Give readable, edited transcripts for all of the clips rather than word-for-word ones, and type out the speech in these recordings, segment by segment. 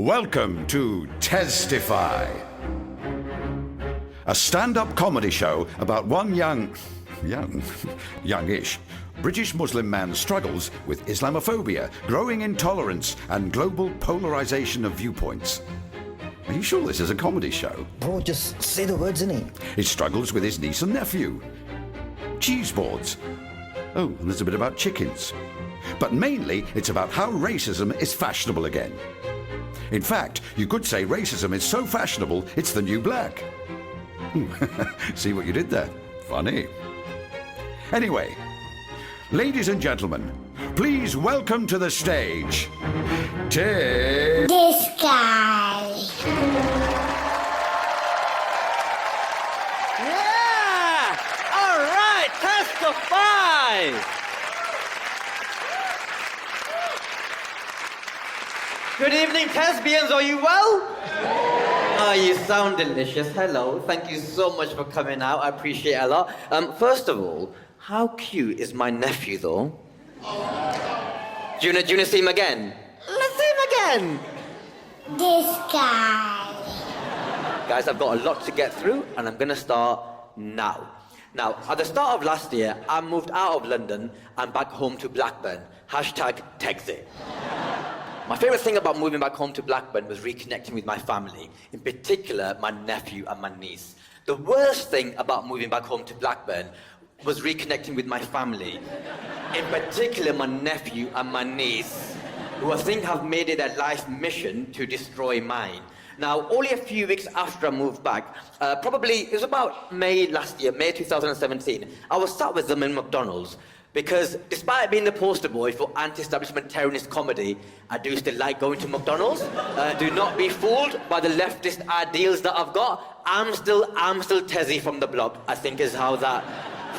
Welcome to TEZTIFY, a stand-up comedy show about one youngish British Muslim man's struggles with Islamophobia, growing intolerance, and global polarization of viewpoints. Are you sure this is a comedy show? Bro, just say the words, innit? He struggles with his niece and nephew. Cheese boards. Oh, and there's a bit about chickens. But mainly, it's about how racism is fashionable again. In fact, you could say racism is so fashionable, it's the new black. See what you did there? Funny. Anyway, ladies and gentlemen, please welcome to the stage, This guy. Yeah! All right, testify! Good evening, Tesbians. Are you well? Oh, you sound delicious. Hello. Thank you so much for coming out. I appreciate it a lot. First of all, how cute is my nephew, though? Do you want to see him again? Let's see him again. This guy. Guys, I've got a lot to get through, and I'm going to start now. Now, at the start of last year, I moved out of London and back home to Blackburn. #TEXIT. My favourite thing about moving back home to Blackburn was reconnecting with my family, in particular my nephew and my niece. The worst thing about moving back home to Blackburn was reconnecting with my family, in particular my nephew and my niece, who I think have made it their life mission to destroy mine. Now, only a few weeks after I moved back, it was about May last year, May 2017, I was sat with them in McDonald's, because despite being the poster boy for anti-establishment terrorist comedy, I do still like going to McDonald's. Do not be fooled by the leftist ideals that I've got. I'm still Tezzy from the block, I think is how that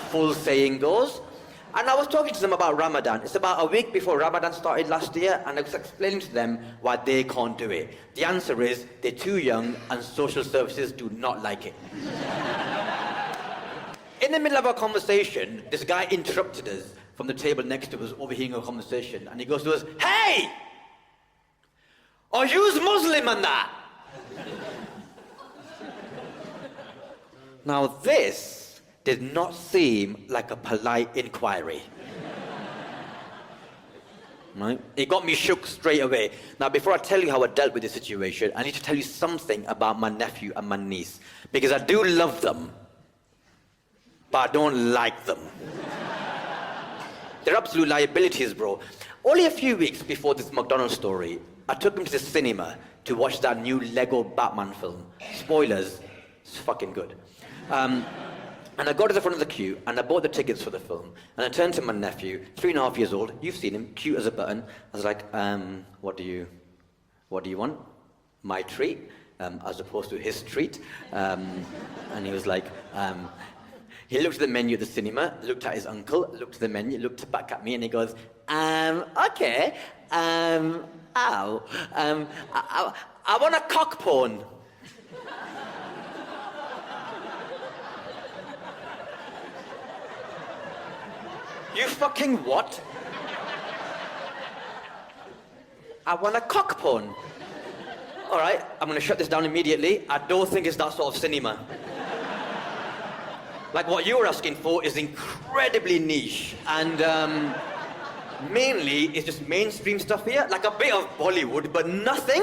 full saying goes. And I was talking to them about Ramadan. It's about a week before Ramadan started last year, and I was explaining to them why they can't do it. The answer is they're too young and social services do not like it. In the middle of our conversation, this guy interrupted us from the table next to us, overhearing our conversation, and he goes to us, "Hey! Are you Muslim and that?" Now this did not seem like a polite inquiry. Right? It got me shook straight away. Now, before I tell you how I dealt with the situation, I need to tell you something about my nephew and my niece, because I do love them, but I don't like them. They're absolute liabilities, bro. Only a few weeks before this McDonald's story, I took him to the cinema to watch that new Lego Batman film. Spoilers, it's fucking good. And I got to the front of the queue, and I bought the tickets for the film. And I turned to my nephew, 3.5 years old. You've seen him, cute as a button. I was like, what do you want? My treat, as opposed to his treat. And he was like, he looked at the menu at the cinema, looked at his uncle, looked at the menu, looked back at me, and he goes, okay, I want a cock porn. You fucking what? I want a cock porn. All right, I'm gonna shut this down immediately. I don't think it's that sort of cinema. Like, what you were asking for is incredibly niche, and mainly it's just mainstream stuff here, like a bit of Bollywood, but nothing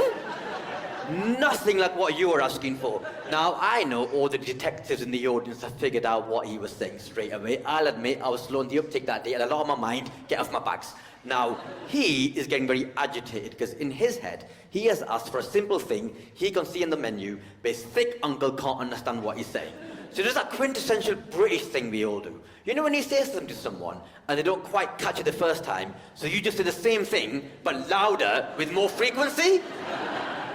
like what you were asking for. Now, I know all the detectives in the audience have figured out what he was saying straight away. I'll admit, I was slow on the uptake that day, and a lot on my mind, get off my backs. Now, he is getting very agitated, because in his head, he has asked for a simple thing he can see in the menu, but his thick uncle can't understand what he's saying. So there's that quintessential British thing we all do. You know when you say something to someone, and they don't quite catch it the first time, so you just say the same thing, but louder, with more frequency?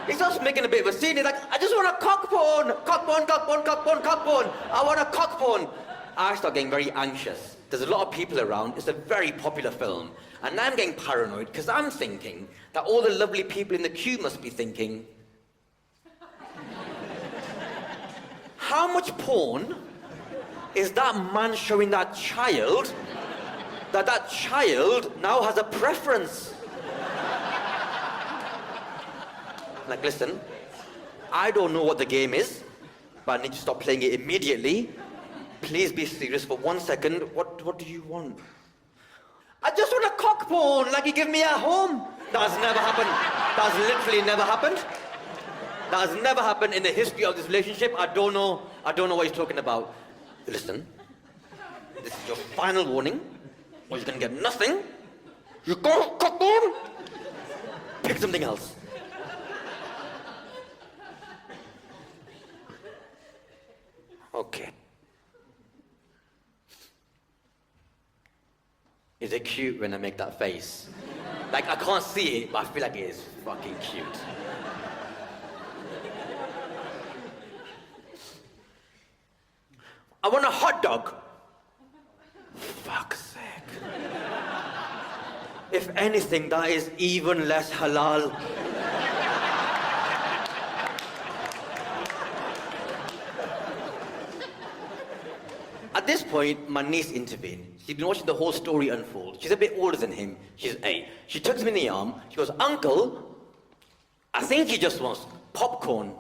He starts making a bit of a scene. He's like, I just want a cock porn. Cock porn, cock porn, cock porn, cock porn. I want a cock porn. I start getting very anxious. There's a lot of people around. It's a very popular film. And I'm getting paranoid, because I'm thinking that all the lovely people in the queue must be thinking, how much porn is that man showing that child that child now has a preference? Like, listen, I don't know what the game is, but I need to stop playing it immediately. Please be serious for 1 second. What do you want? I just want a cockbone, like you give me at home. That has never happened. That has literally never happened. That has never happened in the history of this relationship. I don't know what he's talking about. Listen, this is your final warning, or you're gonna get nothing. You go cockbone. Pick something else. Okay. Is it cute when I make that face? Like, I can't see it, but I feel like it is fucking cute. I want a hot dog. Fuck's sake. If anything, that is even less halal. At this point, my niece intervened. She'd been watching the whole story unfold. She's a bit older than him. She's 8. She tucks me in the arm. She goes, Uncle, I think he just wants popcorn.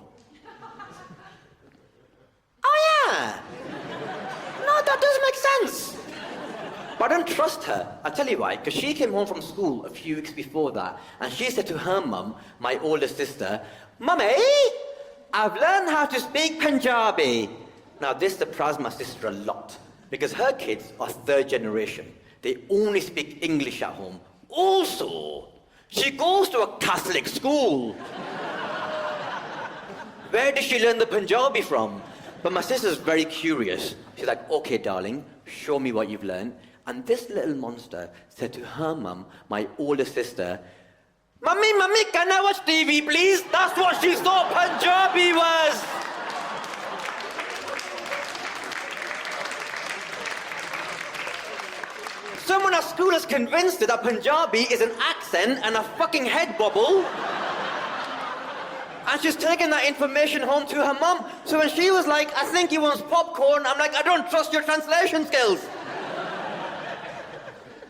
Oh, yeah. No, that does make sense. But I don't trust her. I'll tell you why. Because she came home from school a few weeks before that, and she said to her mum, my older sister, Mummy, I've learned how to speak Punjabi. Now, this surprised my sister a lot, because her kids are 3rd generation. They only speak English at home. Also, she goes to a Catholic school. Where did she learn the Punjabi from? But my sister's very curious. She's like, okay, darling, show me what you've learned. And this little monster said to her mum, my older sister, Mummy, can I watch TV, please? That's what she thought Punjabi was. Someone at school is convinced that Punjabi is an accent and a fucking head bobble. And she's taken that information home to her mum. So when she was like, I think he wants popcorn, I'm like, I don't trust your translation skills.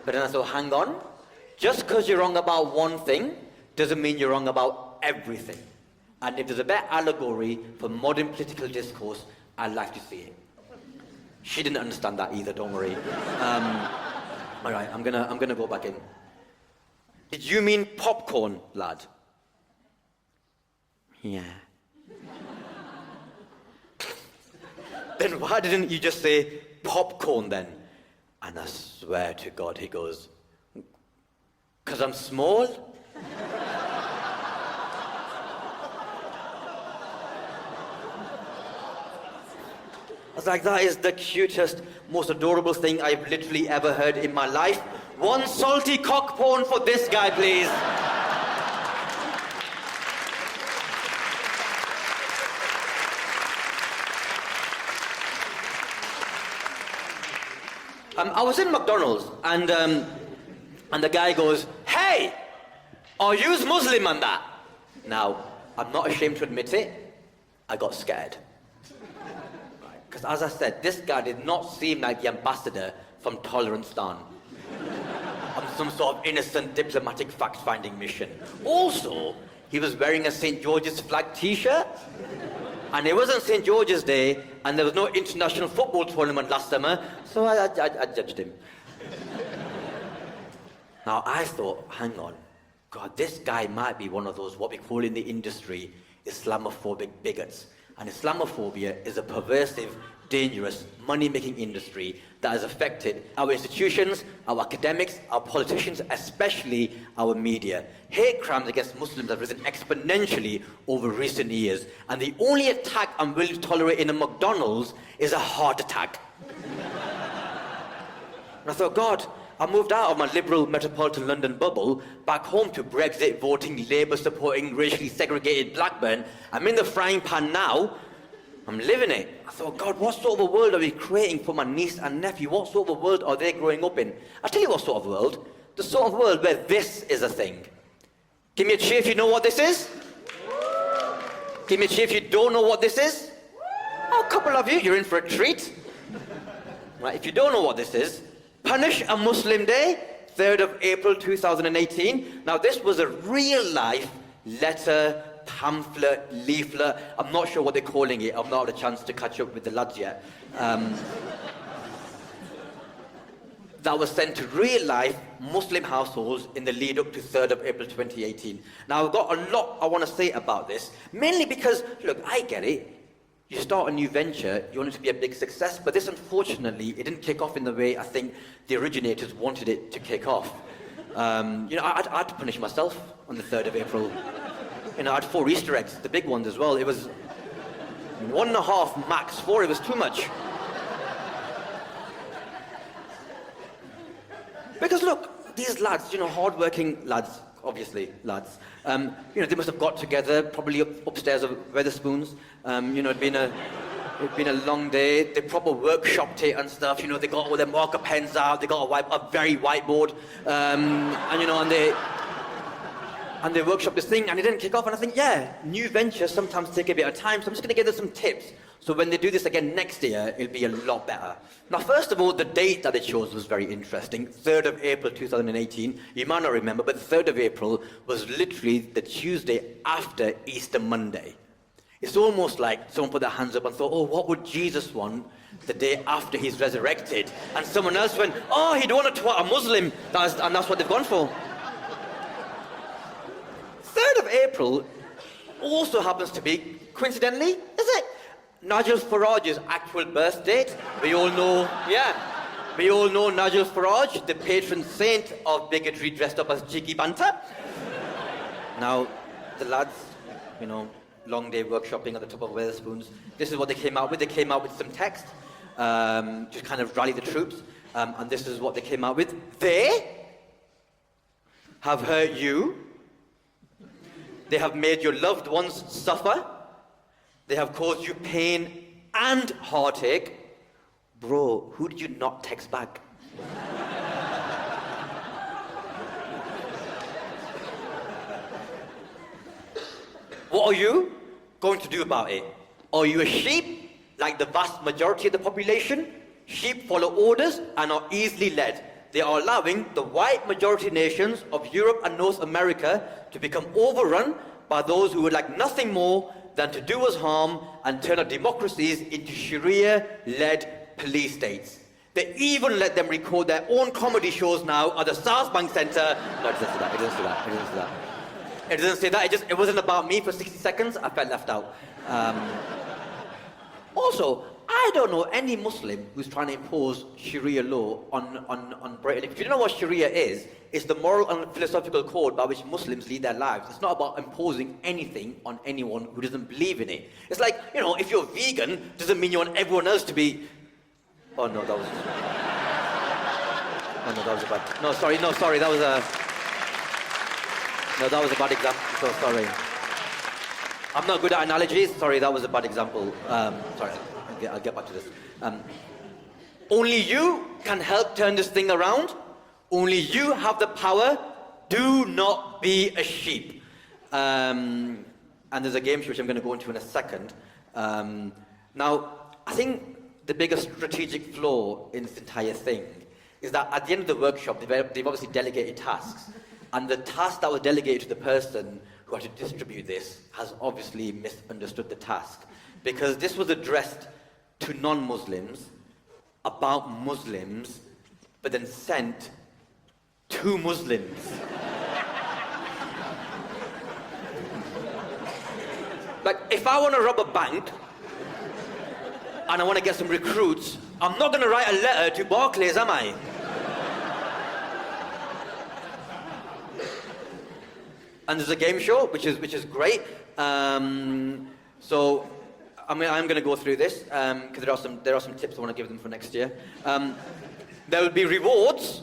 But then I thought, hang on. Just because you're wrong about one thing doesn't mean you're wrong about everything. And if there's a better allegory for modern political discourse, I'd like to see it. She didn't understand that either, don't worry. All right, I'm gonna go back in. Did you mean popcorn, lad? Yeah. Then why didn't you just say popcorn then? And I swear to God, he goes, 'cause I'm small? I was like, that is the cutest, most adorable thing I've literally ever heard in my life. One salty cockporn for this guy, please. I was in McDonald's, and the guy goes, hey, are you Muslim and that? Now, I'm not ashamed to admit it, I got scared. Because as I said, this guy did not seem like the ambassador from Tolerance Stan on some sort of innocent diplomatic fact-finding mission. Also, he was wearing a St. George's flag t-shirt, and it wasn't St. George's Day, and there was no international football tournament last summer, so I judged him. Now, I thought, hang on, God, this guy might be one of those, what we call in the industry, Islamophobic bigots. And Islamophobia is a pervasive, dangerous, money-making industry that has affected our institutions, our academics, our politicians, especially our media. Hate crimes against Muslims have risen exponentially over recent years, and the only attack I'm willing to tolerate in a McDonald's is a heart attack. And I thought, God, I moved out of my liberal metropolitan London bubble back home to Brexit voting, Labour supporting, racially segregated Blackburn. I'm in the frying pan now. I'm living it. I thought, God, what sort of a world are we creating for my niece and nephew? What sort of a world are they growing up in? I'll tell you what sort of world. The sort of world where this is a thing. Give me a cheer if you know what this is. Give me a cheer if you don't know what this is. Oh, a couple of you, you're in for a treat. Right, if you don't know what this is, Punish a Muslim Day, 3rd of April 2018. Now, this was a real-life letter pamphlet, leaflet. I'm not sure what they're calling it. I've not had a chance to catch up with the lads yet. That was sent to real-life Muslim households in the lead up to 3rd of April 2018. Now, I've got a lot I want to say about this, mainly because, look, I get it. You start a new venture, you want it to be a big success, but this, unfortunately, it didn't kick off in the way I think the originators wanted it to kick off. I had to punish myself on the 3rd of April. I had 4 Easter eggs, the big ones as well. It was 1.5 max 4, it was too much. Because look, these lads, hard-working lads, obviously lads, they must have got together, probably upstairs of Wetherspoons. It'd been a long day. They proper workshopped it and stuff. They got all their marker pens out. They got a very whiteboard, and they workshopped this thing, and it didn't kick off. And I think, yeah, new ventures sometimes take a bit of time. So I'm just going to give them some tips. So when they do this again next year, it'll be a lot better. Now, first of all, the date that they chose was very interesting. 3rd of April 2018. You might not remember, but the 3rd of April was literally the Tuesday after Easter Monday. It's almost like someone put their hands up and thought, oh, what would Jesus want the day after he's resurrected? And someone else went, oh, he'd want to twat a Muslim. And that's what they've gone for. 3rd of April also happens to be, coincidentally, is it? Nigel Farage's actual birth date. We all know Nigel Farage, the patron saint of bigotry dressed up as cheeky banter. Now, the lads, long day workshopping at the top of Wetherspoons. This is what they came out with. They came out with some text to kind of rally the troops. And this is what they came out with. They have hurt you. They have made your loved ones suffer. They have caused you pain and heartache. Bro, who did you not text back? What are you going to do about it? Are you a sheep, like the vast majority of the population? Sheep follow orders and are easily led. They are allowing the white majority nations of Europe and North America to become overrun by those who would like nothing more than to do us harm and turn our democracies into Sharia-led police states. They even let them record their own comedy shows now at the South Bank Centre. No, it doesn't say that. It doesn't say that. It doesn't say that. It doesn't say that. It wasn't about me for 60 seconds. I felt left out. Also, I don't know any Muslim who's trying to impose Sharia law on Britain. If you don't know what Sharia is, it's the moral and philosophical code by which Muslims lead their lives. It's not about imposing anything on anyone who doesn't believe in it. It's like, if you're vegan, doesn't mean you want everyone else to be... Oh, no, that was... Oh, no, that was a bad... No, sorry, that was a... No, that was a bad example, so sorry. I'm not good at analogies. Sorry, that was a bad example. Sorry. I'll get back to this. Only you can help turn this thing around. Only you have the power. Do not be a sheep. And there's a game show which I'm going to go into in a second. Now, I think the biggest strategic flaw in this entire thing is that at the end of the workshop, they've obviously delegated tasks. And the task that was delegated to the person who had to distribute this has obviously misunderstood the task. Because this was addressed to non-Muslims, about Muslims, but then sent to Muslims. Like, if I want to rob a bank, and I want to get some recruits, I'm not going to write a letter to Barclays, am I? And there's a game show, which is great. So, I'm going to go through this because there are some tips I want to give them for next year. There will be rewards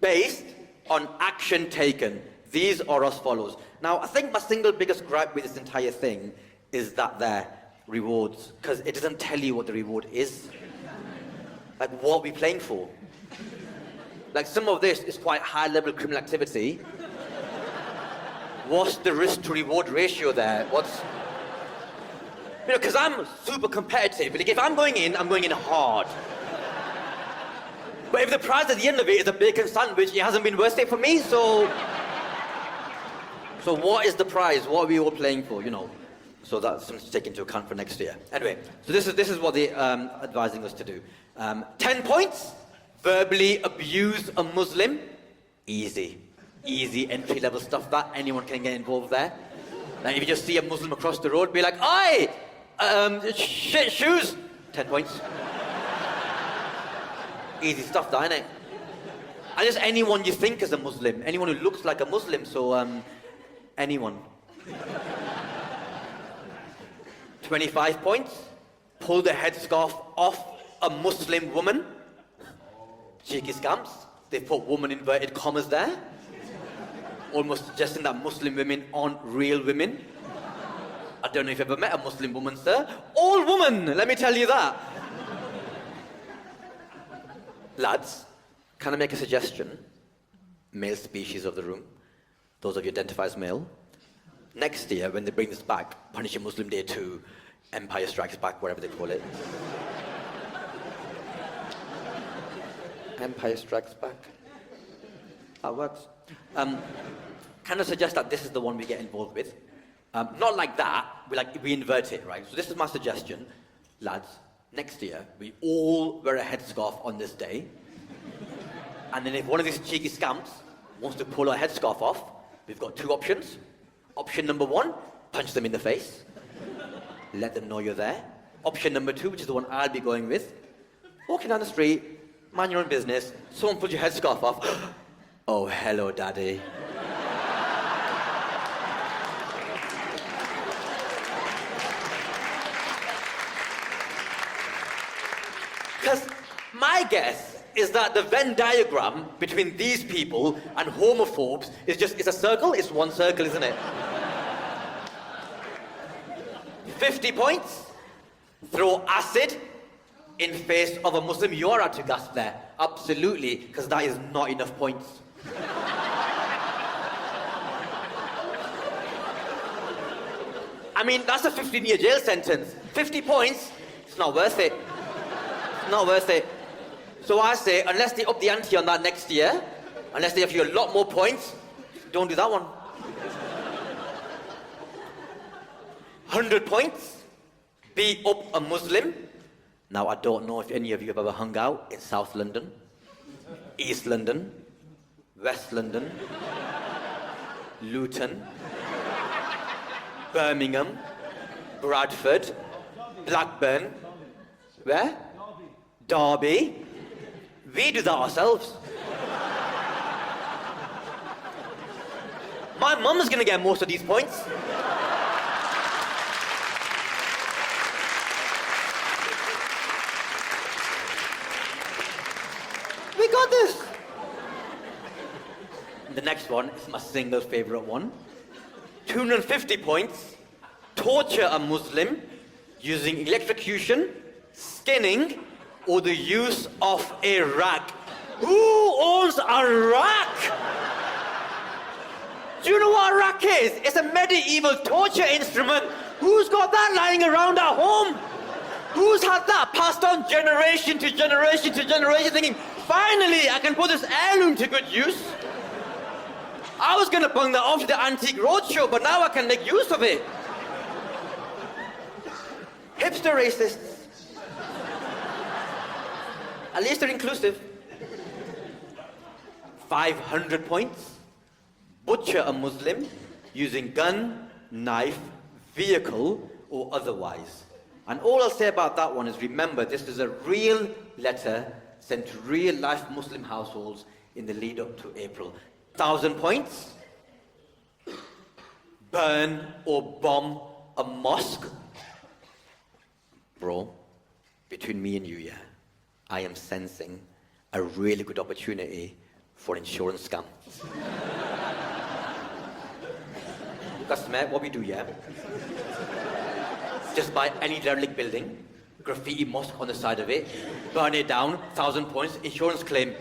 based on action taken. These are as follows. Now, I think my single biggest gripe with this entire thing is that they're rewards, because it doesn't tell you what the reward is. Like, what are we playing for? Like, some of this is quite high-level criminal activity. What's the risk-to-reward ratio there? Because I'm super competitive. Like, if I'm going in hard. But if the prize at the end of it is a bacon sandwich, it hasn't been worth it for me, so... So what is the prize? What are we all playing for, So that's something to take into account for next year. Anyway, so this is what they're advising us to do. 10 points, verbally abuse a Muslim. Easy entry-level stuff that anyone can get involved there. Like if you just see a Muslim across the road, be like, "Oi, shit shoes." 10 points. Easy stuff, that, innit? And just anyone you think is a Muslim, anyone who looks like a Muslim. So anyone. 25 points. Pull the headscarf off a Muslim woman. Cheeky scamps. They put woman inverted commas there. Almost suggesting that Muslim women aren't real women. I don't know if you've ever met a Muslim woman, sir. All woman, let me tell you that. Lads, can I make a suggestion? Male species of the room, those of you identify as male. Next year, when they bring this back, Punishing Muslim Day 2, Empire Strikes Back, whatever they call it. Empire Strikes Back. That works. Can I suggest that this is the one we get involved with? Not like that, we invert it, right? So this is my suggestion. Lads, next year, we all wear a headscarf on this day. And then if one of these cheeky scamps wants to pull our headscarf off, we've got two options. Option number 1, punch them in the face. Let them know you're there. Option number 2, which is the one I'll be going with. Walking down the street, mind your own business, someone pulls your headscarf off. Oh, hello, daddy. Because my guess is that the Venn diagram between these people and homophobes it's a circle. It's one circle, isn't it? 50 points. Throw acid in face of a Muslim. You are out to gasp there. Absolutely, because that is not enough points. I mean, that's a 15-year jail sentence. 50 points, it's not worth it. Not worth it. So I say, unless they up the ante on that next year, unless they have you a lot more points, don't do that one. 100 points, beat up a Muslim. Now, I don't know if any of you have ever hung out in South London, East London, West London, Luton, Birmingham, Bradford, Blackburn, where? Derby. We do that ourselves. My mum's gonna get most of these points. We got this. The next one is my single favorite one. 250 points. Torture a Muslim using electrocution, skinning, or the use of a rack. Who owns a rack? Do you know what a rack is? It's a medieval torture instrument. Who's got that lying around at home? Who's had that passed on generation to generation to generation, thinking, finally, I can put this heirloom to good use? I was going to bung that off to the Antique Roadshow, but now I can make use of it. Hipster racists. At least they're inclusive. 500 points. Butcher a Muslim using gun, knife, vehicle, or otherwise. And all I'll say about that one is remember, this is a real letter sent to real-life Muslim households in the lead-up to April. 1,000 points. Burn or bomb a mosque. Bro, between me and you, yeah, I am sensing a really good opportunity for insurance scam. Customer, what we do, yeah? Just buy any derelict building, graffiti mosque on the side of it, burn it down, 1,000 points, insurance claim.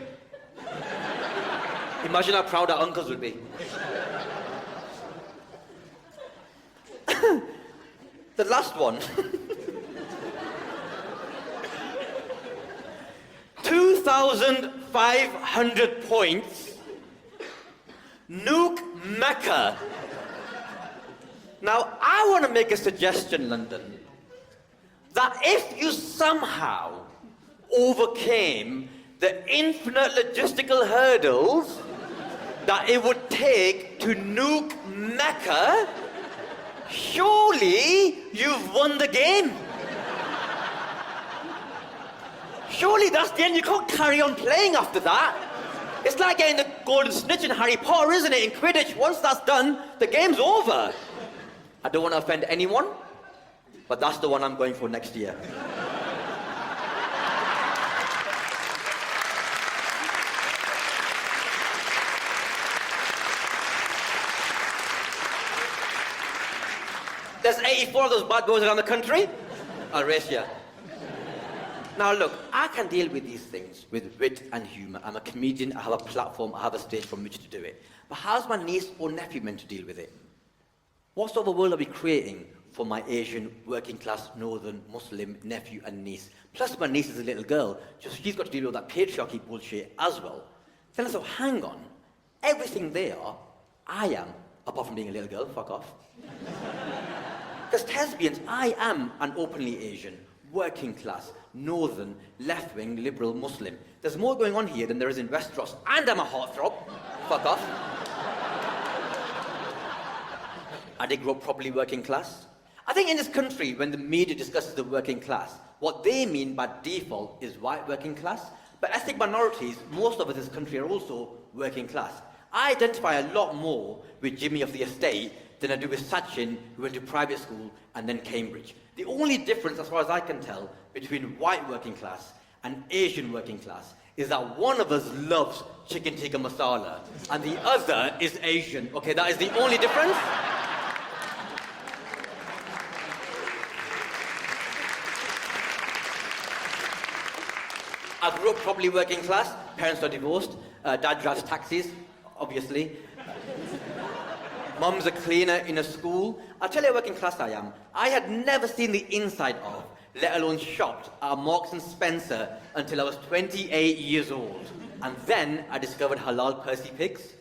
Imagine how proud our uncles would be. The last one. 2,500 points. Nuke Mecca Now, I want to make a suggestion, London, that if you somehow overcame the infinite logistical hurdles that it would take to nuke Mecca, surely you've won the game. Surely that's the end. You can't carry on playing after that. It's like getting the golden snitch in Harry Potter, isn't it? In Quidditch, once that's done, the game's over. I don't want to offend anyone, but that's the one I'm going for next year. There's 84 of those bad boys around the country. I'll race you. Now look, I can deal with these things with wit and humour. I'm a comedian, I have a platform, I have a stage from which to do it. But how's my niece or nephew meant to deal with it? What sort of a world are we creating for my Asian, working class, northern, Muslim nephew and niece? Plus my niece is a little girl, so she's got to deal with that patriarchy bullshit as well. Then I thought, hang on, everything they are, I am, apart from being a little girl, fuck off. Because lesbians, I am an openly Asian, working class, northern, left-wing, liberal Muslim. There's more going on here than there is in Westeros, and I'm a heartthrob. Fuck off. I did grow up properly working class. I think in this country, when the media discusses the working class, what they mean by default is white working class. But ethnic minorities, most of us in this country are also working class. I identify a lot more with Jimmy of the estate than I do with Sachin, who went to private school and then Cambridge. The only difference, as far as I can tell, between white working class and Asian working class is that one of us loves chicken tikka masala and the other is Asian. Okay, that is the only difference. I grew up probably working class. Parents are divorced. Dad drives taxis, obviously. Mum's a cleaner in a school. I'll tell you how working class I am. I had never seen the inside of, let alone shopped, at Marks and Spencer until I was 28 years old. And then I discovered halal Percy pigs.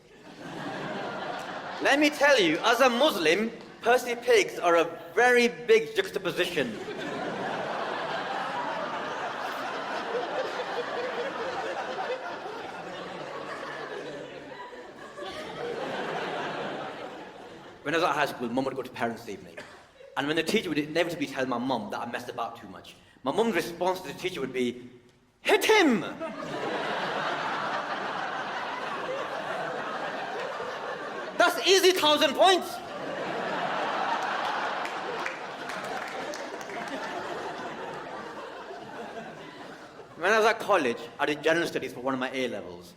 Let me tell you, as a Muslim, Percy pigs are a very big juxtaposition. When I was at high school, Mum would go to parents' evening. And when the teacher would inevitably tell my mum that I messed about too much, my mum's response to the teacher would be, "Hit him!" That's easy 1,000 points. When I was at college, I did general studies for one of my A-levels.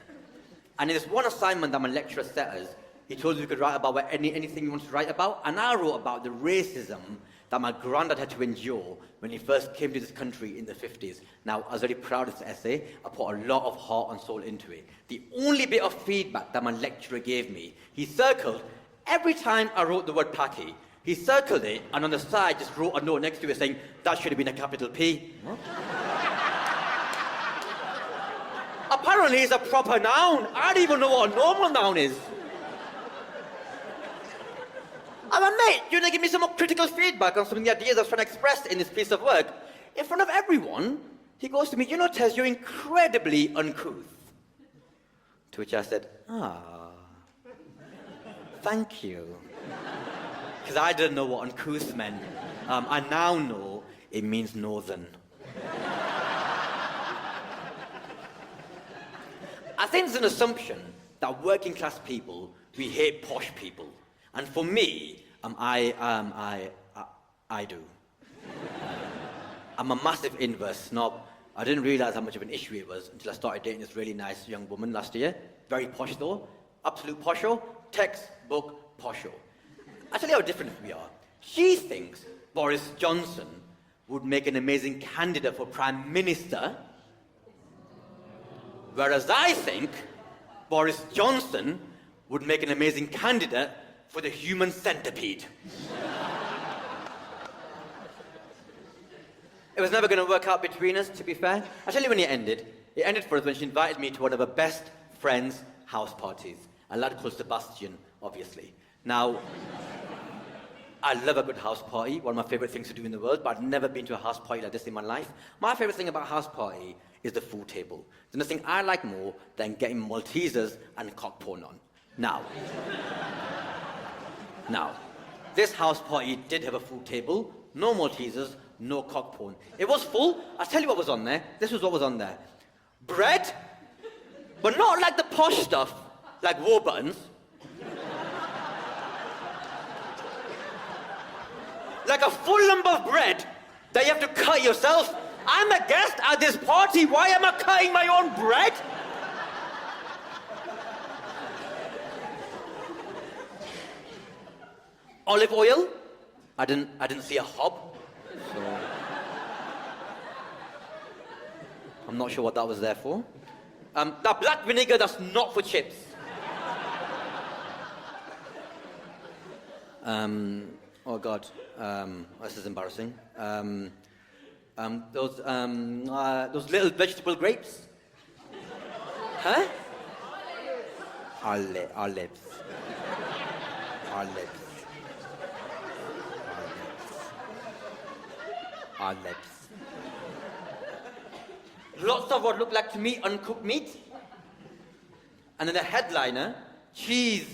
And in this one assignment that my lecturer set us, he told us we could write about anything we wanted to write about, and I wrote about the racism that my granddad had to endure when he first came to this country in the 50s. Now, I was very proud of this essay. I put a lot of heart and soul into it. The only bit of feedback that my lecturer gave me, he circled, every time I wrote the word Paki, he circled it, and on the side just wrote a note next to it saying, that should have been a capital P. What? Apparently it's a proper noun. I don't even know what a normal noun is. I'm like, mate, you're going to give me some more critical feedback on some of the ideas I was trying to express in this piece of work. In front of everyone, he goes to me, you know, Tez, you're incredibly uncouth. To which I said, thank you. Because I didn't know what uncouth meant. I now know it means northern. I think there's an assumption that working class people, we hate posh people. And for me, I do. I'm a massive inverse snob. I didn't realise how much of an issue it was until I started dating this really nice young woman last year. Very posh though. Absolute posho. Textbook posho. I'll tell you how different we are. She thinks Boris Johnson would make an amazing candidate for Prime Minister, whereas I think Boris Johnson would make an amazing candidate for the human centipede. It was never going to work out between us, to be fair. I'll tell you when it ended. It ended for us when she invited me to one of her best friend's house parties. A lad called Sebastian, obviously. Now, I love a good house party, one of my favorite things to do in the world, but I've never been to a house party like this in my life. My favorite thing about a house party is the food table. There's nothing I like more than getting Maltesers and cock porn on. Now, this house party did have a food table, no Maltesers, no cock porn. It was full. I'll tell you what was on there. This was what was on there. Bread, but not like the posh stuff, like Warburton's. Like a full lump of bread that you have to cut yourself. I'm a guest at this party. Why am I cutting my own bread? Olive oil. I didn't see a hob. So I'm not sure what that was there for. That black vinegar, that's not for chips. Oh God, this is embarrassing. Those little vegetable grapes. Huh? Olives. Lots of what looked like to me uncooked meat. And then the headliner, cheese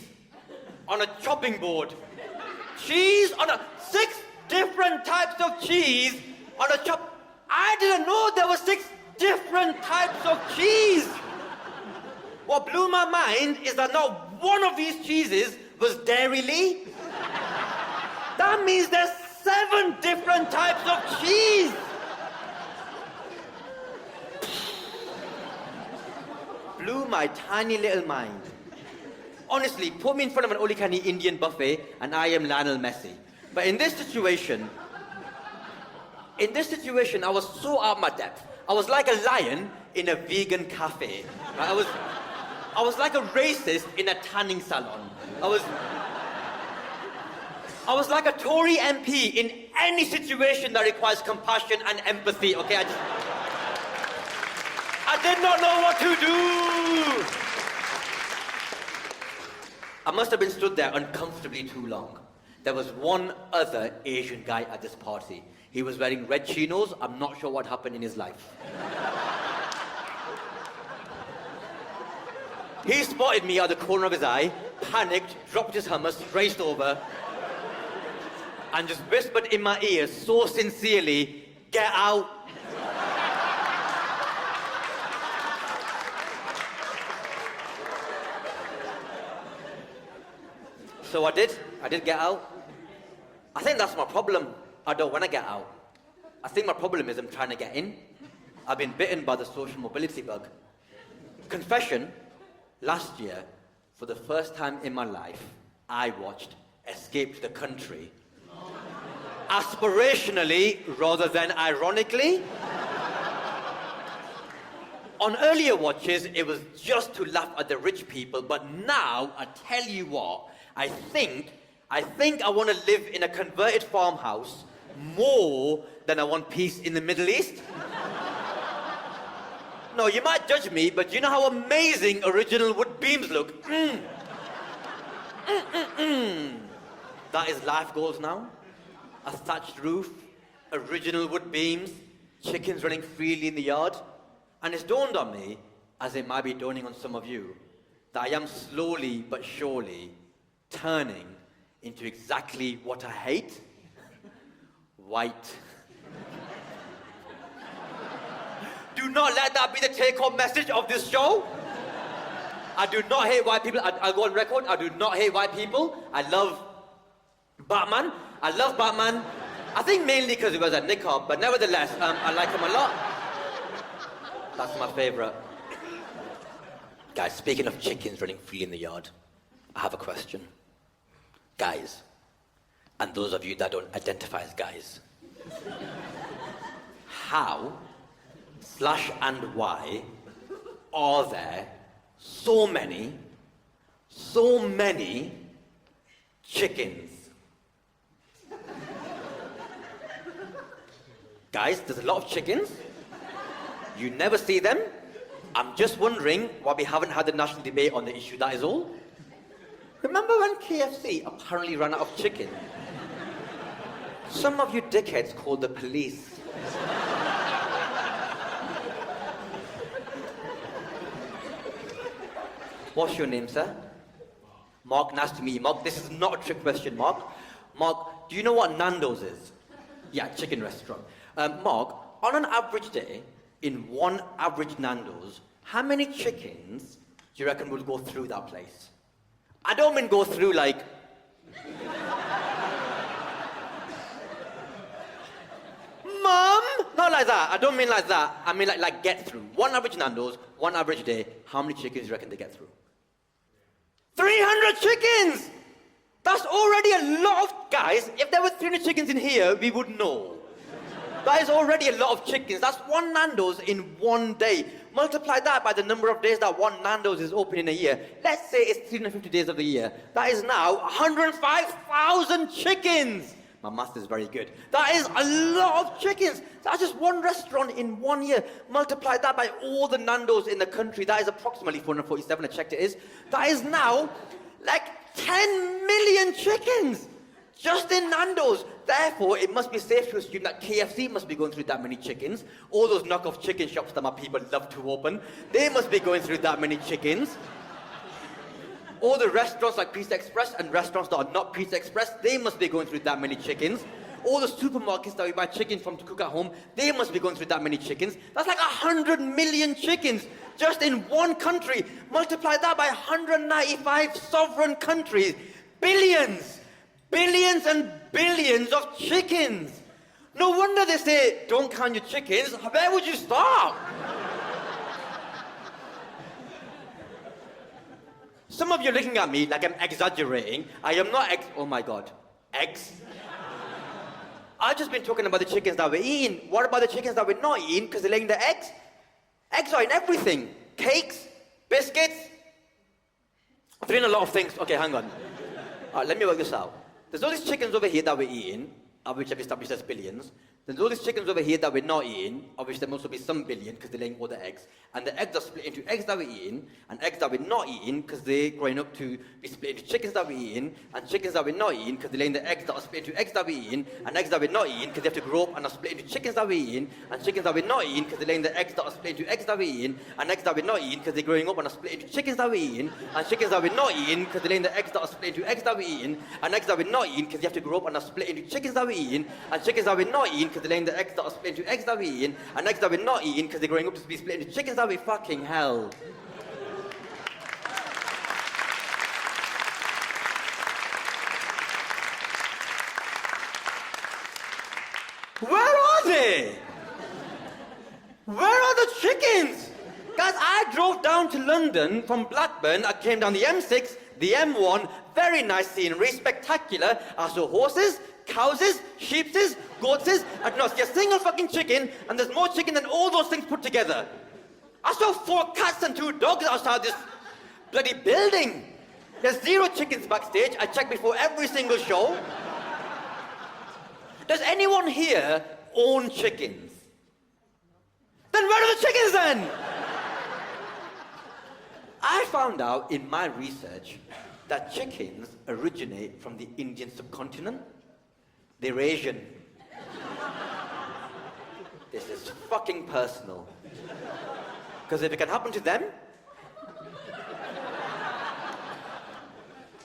on a chopping board. Cheese on 6 different types of cheese on a chop. I didn't know there were 6 different types of cheese. What blew my mind is that not one of these cheeses was dairy. That means there's 7 different types of cheese. Blew my tiny little mind. Honestly, put me in front of an all-you-can-eat Indian buffet and I am Lionel Messi. But in this situation, I was so out of my depth. I was like a lion in a vegan cafe. Right? I was like a racist in a tanning salon. I was like a Tory MP in any situation that requires compassion and empathy, okay? I did not know what to do. I must have been stood there uncomfortably too long. There was one other Asian guy at this party. He was wearing red chinos. I'm not sure what happened in his life. He spotted me out the corner of his eye, panicked, dropped his hummus, raced over, and just whispered in my ear so sincerely, "Get out." So I did get out. I think that's my problem. I don't want to get out. I think my problem is I'm trying to get in. I've been bitten by the social mobility bug. Confession, last year, for the first time in my life, I watched Escape to the Country. Aspirationally rather than ironically. On earlier watches, it was just to laugh at the rich people, but now, I tell you what, I think I want to live in a converted farmhouse more than I want peace in the Middle East. No, you might judge me, but you know how amazing original wood beams look? That is life goals now. A thatched roof, original wood beams, chickens running freely in the yard. And it's dawned on me, as it might be dawning on some of you, that I am slowly but surely turning into exactly what I hate. White. Do not let that be the take-home message of this show. I do not hate white people. I'll go on record. I do not hate white people. I love Batman. I think mainly because he was a niqab, but nevertheless, I like him a lot. That's my favorite. Guys, speaking of chickens running free in the yard, I have a question. Guys, and those of you that don't identify as guys, how / why are there so many chickens? Guys, there's a lot of chickens. You never see them. I'm just wondering why we haven't had a national debate on the issue, that is all. Remember when KFC apparently ran out of chicken? Some of you dickheads call the police. What's your name, sir? Mark, nice to meet you. Mark, this is not a trick question, Mark. Mark, do you know what Nando's is? Yeah, chicken restaurant. Mark, on an average day, in one average Nando's, how many chickens do you reckon will go through that place? I don't mean go through like... Mom! Not like that. I don't mean like that. I mean like get through. One average Nando's, one average day, how many chickens do you reckon they get through? 300 chickens! That's already a lot of... Guys, if there were 300 chickens in here, we would know. That is already a lot of chickens. That's one Nando's in one day. Multiply that by the number of days that one Nando's is open in a year. Let's say it's 350 days of the year. That is now 105,000 chickens. My math is very good. That is a lot of chickens. That's just one restaurant in 1 year. Multiply that by all the Nando's in the country. That is approximately 447, I checked it is. That is now like 10 million chickens just in Nando's. Therefore, it must be safe to assume that KFC must be going through that many chickens. All those knockoff chicken shops that my people love to open, they must be going through that many chickens. All the restaurants like Pizza Express and restaurants that are not Pizza Express, they must be going through that many chickens. All the supermarkets that we buy chicken from to cook at home, they must be going through that many chickens. That's like 100 million chickens just in one country. Multiply that by 195 sovereign countries. Billions, billions and billions of chickens. No wonder they say, don't count your chickens. Where would you start? Some of you are looking at me like I'm exaggerating. I am not oh my God, eggs? I've just been talking about the chickens that we're eating. What about the chickens that we're not eating because they're laying the eggs? Eggs are in everything. Cakes, biscuits. They're in a lot of things. Okay, hang on. All right, let me work this out. There's all these chickens over here that we're eating, of which I've established there's billions. There's all these chickens over here that we're not eating, of which there must also be some billion because they're laying all the eggs. And the eggs are split into eggs that we're eating, and eggs that we're not eating because they're growing up to be split into chickens that we're eating, and chickens that we're not eating because they're laying the eggs that are split into eggs that we're eating, and eggs that we're not eating because they have to grow up and are split into chickens that we're eating, and chickens that we're not eating because they're laying the eggs that are split into eggs that we're eating, and eggs that we're not eating because they're growing up and are split into chickens that we're eating, and chickens that we're not eating because they're laying the eggs that are split into eggs that we're eating, and eggs that we're not eating because they have to grow up and are split into chickens that we're eating, and chickens that we're not eating because they're laying the eggs that are split into eggs that we're eating, and eggs that we're not eating because they're growing up to be split into chickens that we're fucking hell. Where are they? Where are the chickens? Guys, I drove down to London from Blackburn. I came down the M6, the M1, very nice scenery, spectacular. I saw horses, cows, sheep, goats. I did not see a single fucking chicken, and there's more chicken than all those things put together. I saw 4 cats and 2 dogs outside this bloody building. There's 0 chickens backstage. I check before every single show. Does anyone here own chickens? Then where are the chickens then? I found out in my research that chickens originate from the Indian subcontinent. They're Asian. This is fucking personal. Because if it can happen to them,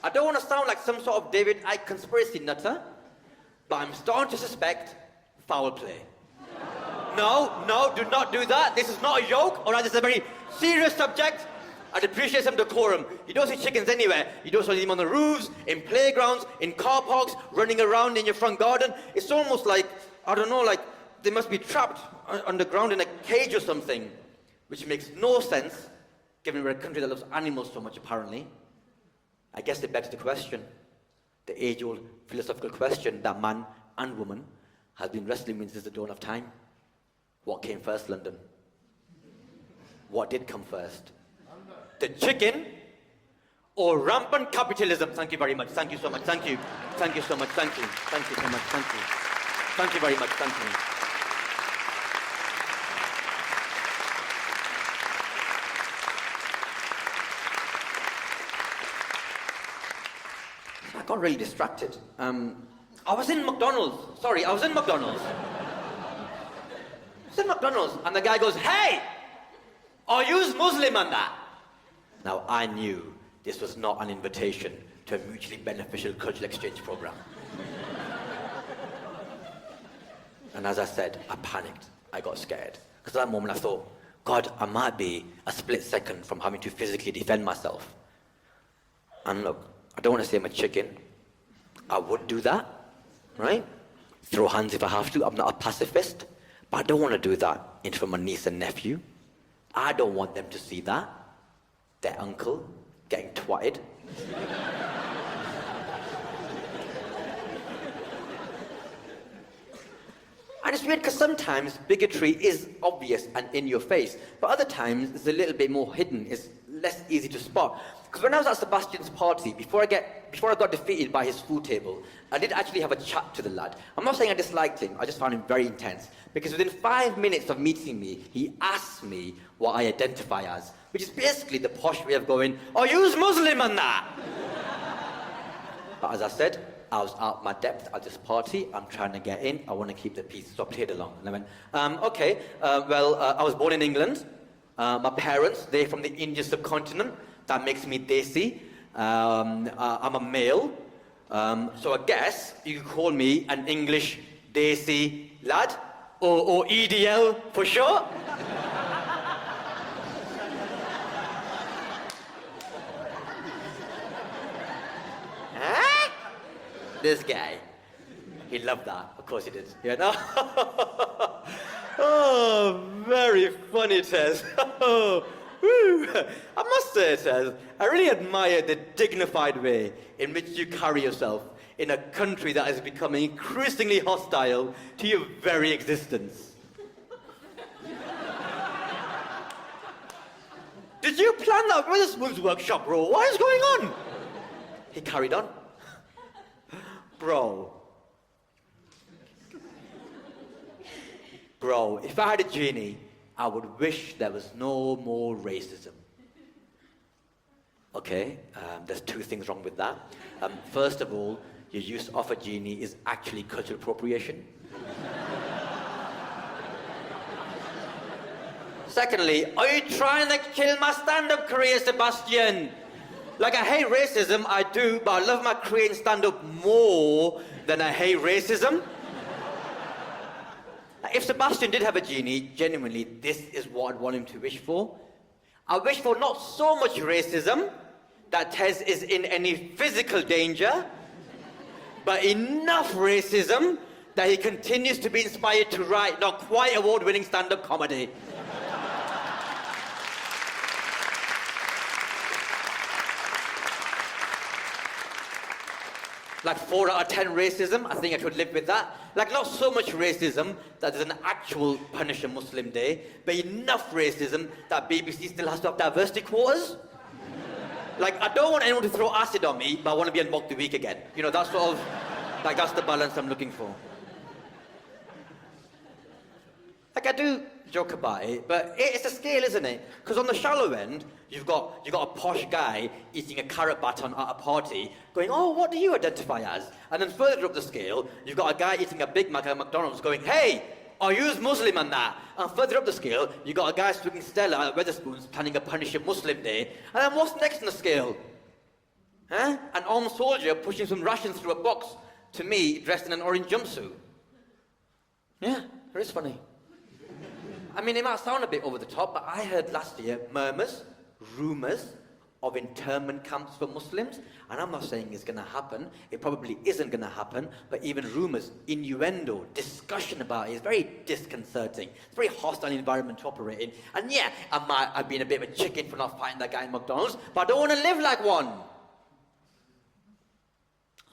I don't want to sound like some sort of David Icke conspiracy nutter, but I'm starting to suspect foul play. No, do not do that. This is not a joke, all right? This is a very serious subject. I'd appreciate some decorum. You don't see chickens anywhere. You don't see them on the roofs, in playgrounds, in car parks, running around in your front garden. It's almost like, I don't know, like they must be trapped underground in a cage or something, which makes no sense, given we're a country that loves animals so much, apparently. I guess it begs the question, the age-old philosophical question that man and woman has been wrestling with since the dawn of time. What came first, London? What did come first? The chicken or rampant capitalism? Thank you very much. Thank you so much. Thank you. Thank you so much. Thank you. Thank you so much. Thank you. Thank you very much. Thank you. I got really distracted. I was in McDonald's. Sorry, I was in McDonald's. And the guy goes, "Hey, are you Muslim on that?" Now, I knew this was not an invitation to a mutually beneficial cultural exchange program. And as I said, I panicked. I got scared. Because at that moment I thought, God, I might be a split second from having to physically defend myself. And look, I don't want to say I'm a chicken. I would do that, right? Throw hands if I have to. I'm not a pacifist. But I don't want to do that in front of my niece and nephew. I don't want them to see that. Their uncle getting twatted. And it's weird because sometimes bigotry is obvious and in your face, but other times it's a little bit more hidden, it's less easy to spot. Because when I was at Sebastian's party, before I got defeated by his food table, I did actually have a chat to the lad. I'm not saying I disliked him, I just found him very intense. Because within 5 minutes of meeting me, he asked me what I identify as, which is basically the posh way of going, "Are you Muslim on that?" But as I said, I was out my depth at this party. I'm trying to get in. I want to keep the peace. So I played along. And I went, I was born in England. My parents, they're from the Indian subcontinent. That makes me desi. I'm a male. So I guess you could call me an English desi lad. Or EDL for short. This guy, he loved that. Of course he did. Yeah, no? Oh, very funny, Tez. Oh, woo. I must say, Tez, I really admire the dignified way in which you carry yourself in a country that is becoming increasingly hostile to your very existence. Did you plan that Witherspoon's workshop, bro? What is going on? He carried on. Bro, if I had a genie, I would wish there was no more racism. Okay, there's two things wrong with that. First of all, your use of a genie is actually cultural appropriation. Secondly, are you trying to kill my stand-up career, Sebastian? Like, I hate racism, I do, but I love my career in stand-up more than I hate racism. If Sebastian did have a genie, genuinely, this is what I'd want him to wish for. I wish for not so much racism, that Tez is in any physical danger, but enough racism that he continues to be inspired to write not quite award-winning stand-up comedy. Like 4 out of 10 racism, I think I could live with that. Like not so much racism that there's an actual punish a Muslim day, but enough racism that BBC still has to have diversity quotas. Like I don't want anyone to throw acid on me, but I want to be on Mock the Week again. You know, that's sort of, like that's the balance I'm looking for. Like I do joke about it, but it's a scale, isn't it? Because on the shallow end, you've got a posh guy eating a carrot baton at a party, going, "Oh, what do you identify as?" And then further up the scale, you've got a guy eating a Big Mac at McDonald's, going, "Hey, are you Muslim on that?" And further up the scale, you've got a guy swinging Stella at Wetherspoons, planning a punish a Muslim day. And then what's next on the scale? Huh? An armed soldier pushing some rations through a box to me, dressed in an orange jumpsuit. Yeah, it is funny. I mean, it might sound a bit over the top, but I heard last year murmurs, rumours of internment camps for Muslims, and I'm not saying it's going to happen. It probably isn't going to happen, but even rumours, innuendo, discussion about it is very disconcerting. It's a very hostile environment to operate in. And yeah, I might have been a bit of a chicken for not fighting that guy in McDonald's, but I don't want to live like one.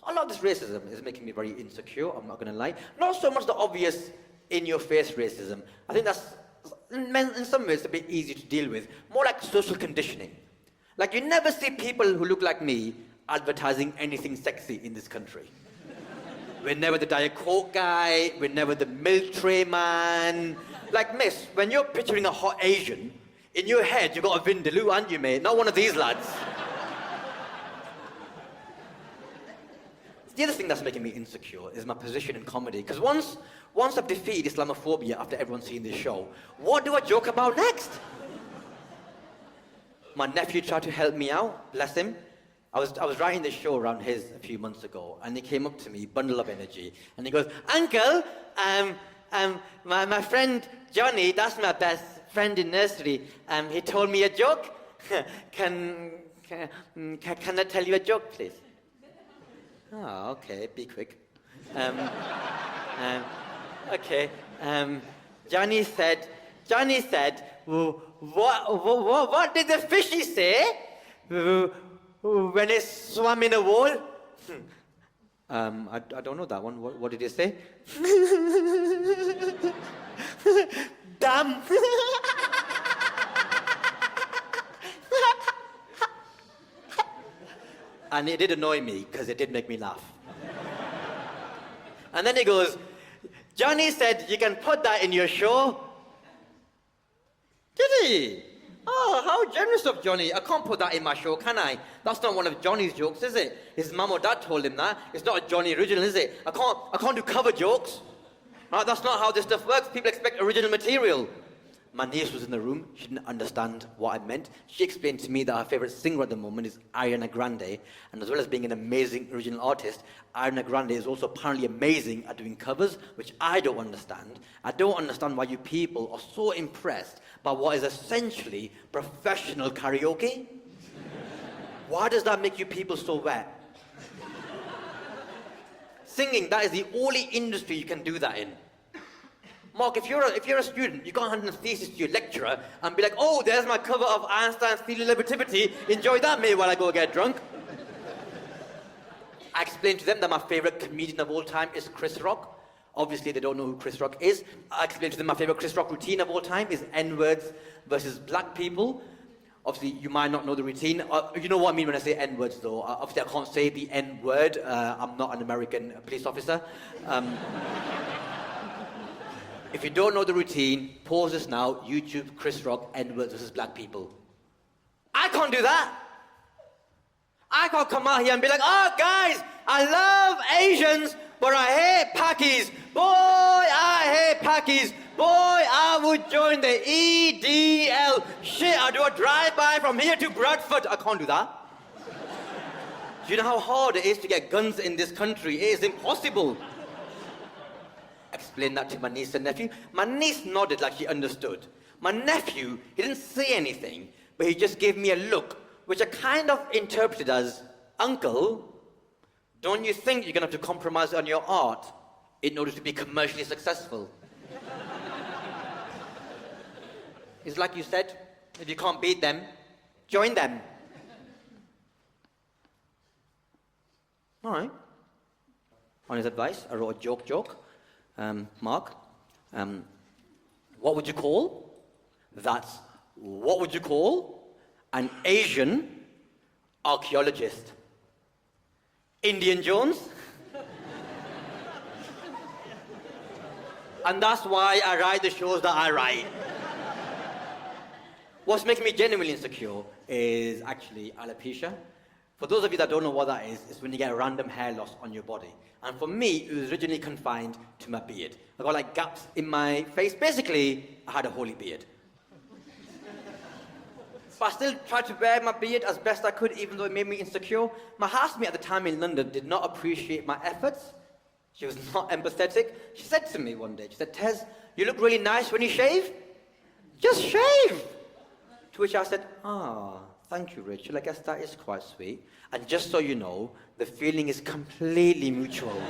A lot of this racism is making me very insecure, I'm not going to lie. Not so much the obvious in-your-face racism. I think that's, in some ways, a bit easy to deal with. More like social conditioning. Like, you never see people who look like me advertising anything sexy in this country. We're never the Diet Coke guy, we're never the milk tray man. Like, miss, when you're picturing a hot Asian, in your head you've got a Vindaloo, aren't you, mate? Not one of these lads. The other thing that's making me insecure is my position in comedy. Because once I've defeated Islamophobia after everyone's seen this show, what do I joke about next? My nephew tried to help me out, bless him. I was writing this show around his a few months ago, and he came up to me, bundle of energy, and he goes, "Uncle, my friend Johnny, that's my best friend in nursery, he told me a joke. Can I tell you a joke, please?" Oh, okay, be quick. Okay. Johnny said, what did the fishy say when it swam in a wall? I don't know that one. What did he say? Damn. And it did annoy me, because it did make me laugh. And then he goes, "Johnny said you can put that in your show." Did he? Oh, how generous of Johnny. I can't put that in my show, can I? That's not one of Johnny's jokes, is it? His mum or dad told him that. It's not a Johnny original, is it? I can't do cover jokes. Right, that's not how this stuff works. People expect original material. My niece was in the room. She didn't understand what I meant. She explained to me that her favourite singer at the moment is Ariana Grande, and as well as being an amazing original artist, Ariana Grande is also apparently amazing at doing covers, which I don't understand. I don't understand why you people are so impressed by what is essentially professional karaoke. Why does that make you people so wet? Singing, that is the only industry you can do that in. Mark, if you're a student, you can't hand in a thesis to your lecturer and be like, "Oh, there's my cover of Einstein's Theory of Relativity. Enjoy that, mate, while I go get drunk." I explained to them that my favourite comedian of all time is Chris Rock. Obviously, they don't know who Chris Rock is. I explained to them my favourite Chris Rock routine of all time is N-words versus black people. Obviously, you might not know the routine. You know what I mean when I say N-words, though. Obviously, I can't say the N-word. I'm not an American police officer. If you don't know the routine, pause this now. YouTube, Chris Rock, N-words versus black people. I can't do that. I can't come out here and be like, "Oh, guys, I love Asians, but I hate Pakis. Boy, I hate Pakis. Boy, I would join the EDL. Shit, I do a drive-by from here to Bradford." I can't do that. Do you know how hard it is to get guns in this country? It is impossible. Explained that to my niece and nephew. My niece nodded like she understood. My nephew, he didn't say anything, but he just gave me a look, which I kind of interpreted as, "Uncle, don't you think you're going to have to compromise on your art in order to be commercially successful?" It's like you said, if you can't beat them, join them. All right. On his advice, I wrote a joke. Mark, what would you call an Asian archaeologist? Indian Jones? And that's why I write the shows that I write. What's making me genuinely insecure is actually alopecia. For those of you that don't know what that is, it's when you get a random hair loss on your body. And for me, it was originally confined to my beard. I got like gaps in my face. Basically, I had a holy beard. But I still tried to wear my beard as best I could, even though it made me insecure. My housemate at the time in London did not appreciate my efforts. She was not empathetic. She said to me one day, she said, "Tez, you look really nice when you shave. Just shave." To which I said, "Thank you, Rachel. I guess that is quite sweet. And just so you know, the feeling is completely mutual."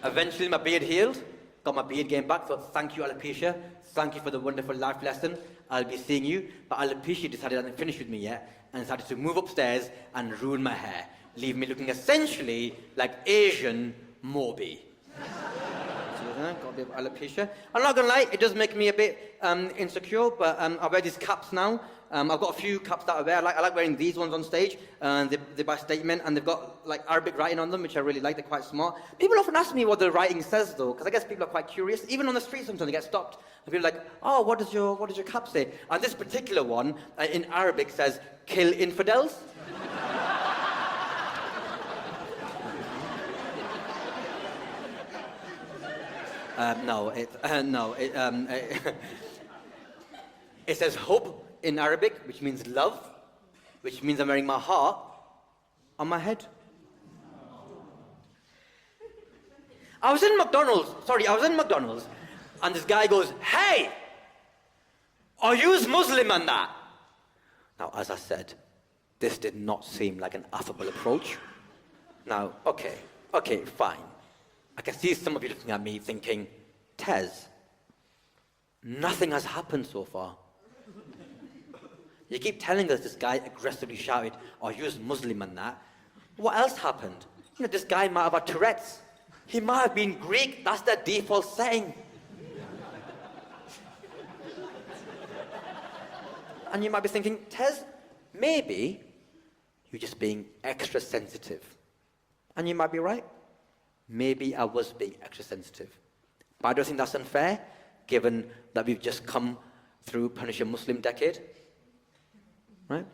Eventually, my beard healed. Got my beard game back. Thought, "Thank you, alopecia. Thank you for the wonderful life lesson. I'll be seeing you." But alopecia decided it hadn't finished with me yet and decided to move upstairs and ruin my hair, leaving me looking essentially like Asian Moby. Got a bit of alopecia. I'm not gonna lie, it does make me a bit insecure, but I wear these caps now I've got a few caps that I wear. I like wearing these ones on stage. They're by statement, and they've got like Arabic writing on them, which I really like. They're quite smart. People often ask me what the writing says, though, because I guess people are quite curious. Even on the street, sometimes they get stopped. And people are like, "Oh, what does your cap say?" And this particular one in Arabic says, "Kill infidels." It says hope in Arabic, which means love, which means I'm wearing my heart on my head. I was in McDonald's, and this guy goes, "Hey, are you Muslim and that?" Now, as I said, this did not seem like an affable approach. Now, okay, fine. I can see some of you looking at me thinking, Tez, nothing has happened so far. You keep telling us this guy aggressively shouted, "Are you Muslim and that?" What else happened? You know, this guy might have had Tourette's. He might have been Greek. That's their default setting. And you might be thinking, Tez, maybe you're just being extra sensitive. And you might be right. Maybe I was being extra sensitive. But I don't think that's unfair, given that we've just come through Punish a Muslim decade. Right?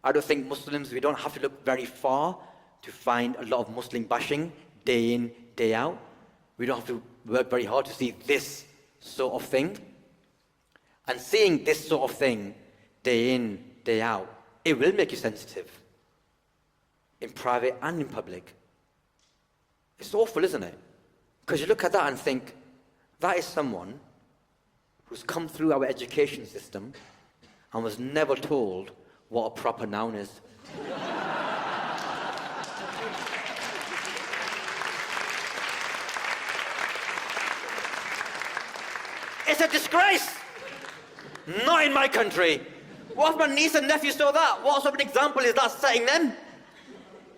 I don't think Muslims, we don't have to look very far to find a lot of Muslim bashing day in, day out. We don't have to work very hard to see this sort of thing. And seeing this sort of thing day in, day out, it will make you sensitive. In private and in public. It's awful, isn't it? Because you look at that and think, that is someone who's come through our education system and was never told what a proper noun is. It's a disgrace! Not in my country. What if my niece and nephew saw that? What sort of an example is that setting them?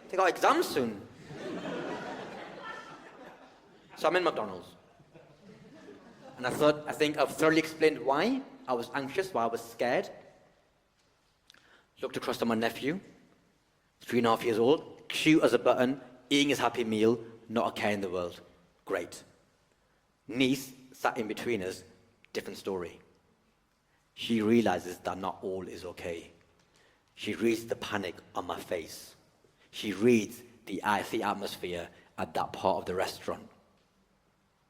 They got exams soon. So I'm in McDonald's. And I think I've thoroughly explained why I was anxious, why I was scared. Looked across at my nephew, 3.5 years old, cute as a button, eating his happy meal, not a care in the world. Great. Niece sat in between us, different story. She realizes that not all is okay. She reads the panic on my face. She reads the icy atmosphere at that part of the restaurant.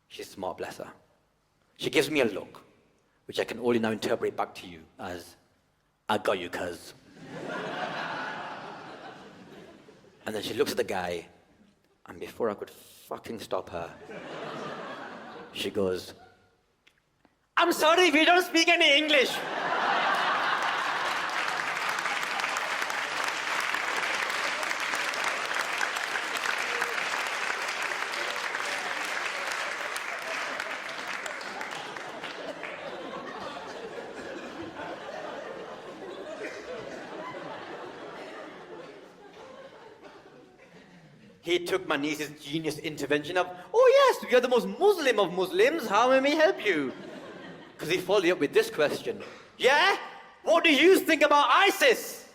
She's smart, bless her. She gives me a look, which I can only now interpret back to you as, "I got you, cuz." And then she looks at the guy, and before I could fucking stop her, she goes, "I'm sorry, we don't speak any English." He took my niece's genius intervention of, "Oh yes, we are the most Muslim of Muslims, how may we help you?" Because he followed up with this question, "Yeah? What do you think about ISIS?"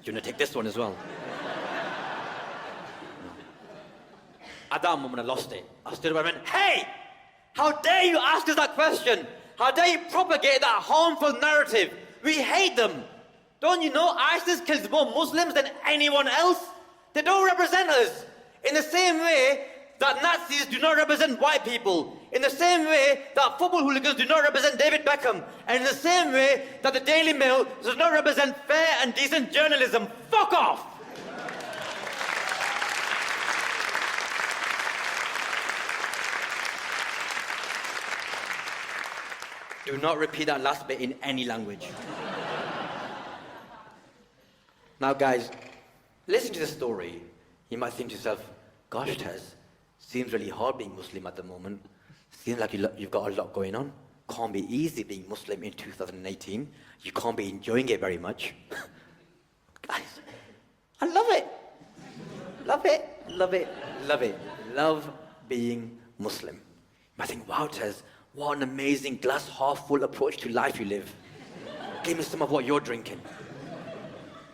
You want to take this one as well? At that moment I lost it. I stood up and went, "Hey! How dare you ask us that question? How dare you propagate that harmful narrative? We hate them. Don't you know ISIS kills more Muslims than anyone else? They don't represent us. In the same way that Nazis do not represent white people. In the same way that football hooligans do not represent David Beckham. And in the same way that the Daily Mail does not represent fair and decent journalism. Fuck off!" Do not repeat that last bit in any language. Now, guys, listen to the story. You might think to yourself, "Gosh, Tez, seems really hard being Muslim at the moment. Seems like you've got a lot going on. Can't be easy being Muslim in 2018. You can't be enjoying it very much." Guys, I love it. Love it, love it, love it. Love being Muslim. I think, wow, Tez, what an amazing glass half full approach to life you live. Give me some of what you're drinking.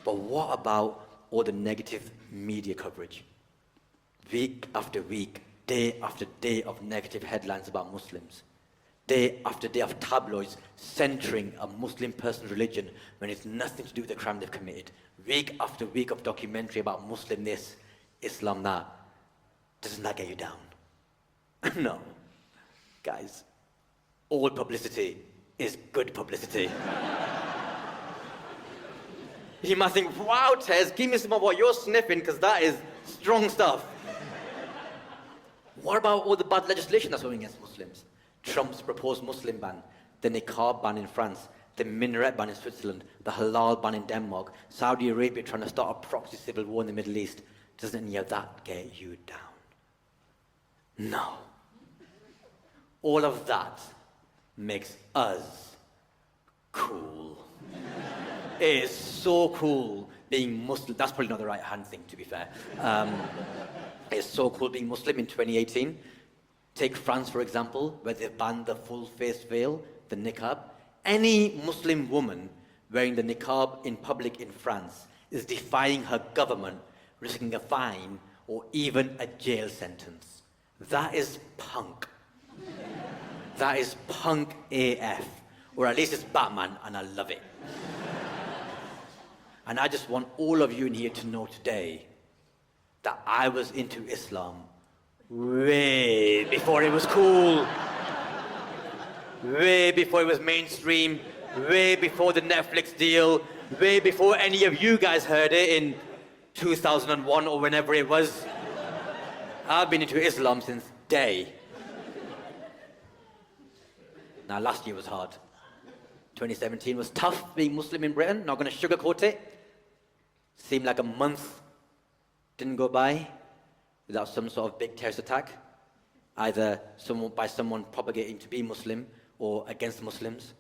But what about all the negative media coverage? Week after week, day after day of negative headlines about Muslims. Day after day of tabloids centering a Muslim person's religion when it's nothing to do with the crime they've committed. Week after week of documentary about Muslim this, Islam that. Doesn't that get you down? No. Guys, all publicity is good publicity. You might think, wow, Tez, give me some of what you're sniffing, because that is strong stuff. What about all the bad legislation that's going against Muslims? Trump's proposed Muslim ban, the niqab ban in France, the minaret ban in Switzerland, the halal ban in Denmark, Saudi Arabia trying to start a proxy civil war in the Middle East. Doesn't any of that get you down? No. All of that makes us cool. It is so cool being Muslim. That's probably not the right hand thing, to be fair. It's so cool being Muslim in 2018. Take France, for example, where they've banned the full face veil, the niqab. Any Muslim woman wearing the niqab in public in France is defying her government, risking a fine or even a jail sentence. That is punk. That is punk AF. Or at least it's Batman, and I love it. And I just want all of you in here to know today that I was into Islam way before it was cool, way before it was mainstream, way before the Netflix deal, way before any of you guys heard it in 2001 or whenever it was. I've been into Islam since day. Now, last year was hard. 2017 was tough being Muslim in Britain, not going to sugarcoat it. Seemed like a month didn't go by without some sort of big terrorist attack, either by someone propagating to be Muslim or against Muslims.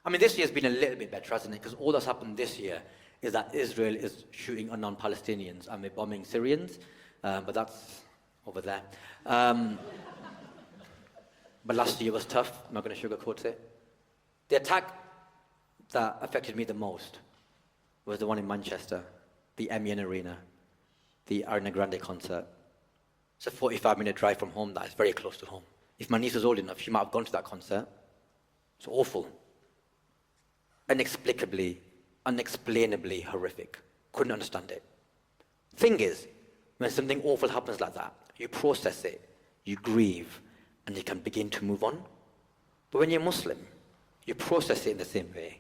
I mean, this year's been a little bit better, hasn't it? Because all that's happened this year is that Israel is shooting on non-Palestinians and we're bombing Syrians, but that's over there. But last year was tough, I'm not going to sugarcoat it. The attack that affected me the most was the one in Manchester, the MEN Arena, the Ariana Grande concert. It's a 45-minute drive from home that is very close to home. If my niece was old enough, she might have gone to that concert. It's awful. Inexplicably, unexplainably horrific. Couldn't understand it. Thing is, when something awful happens like that, you process it, you grieve, and you can begin to move on. But when you're Muslim, you process it in the same way.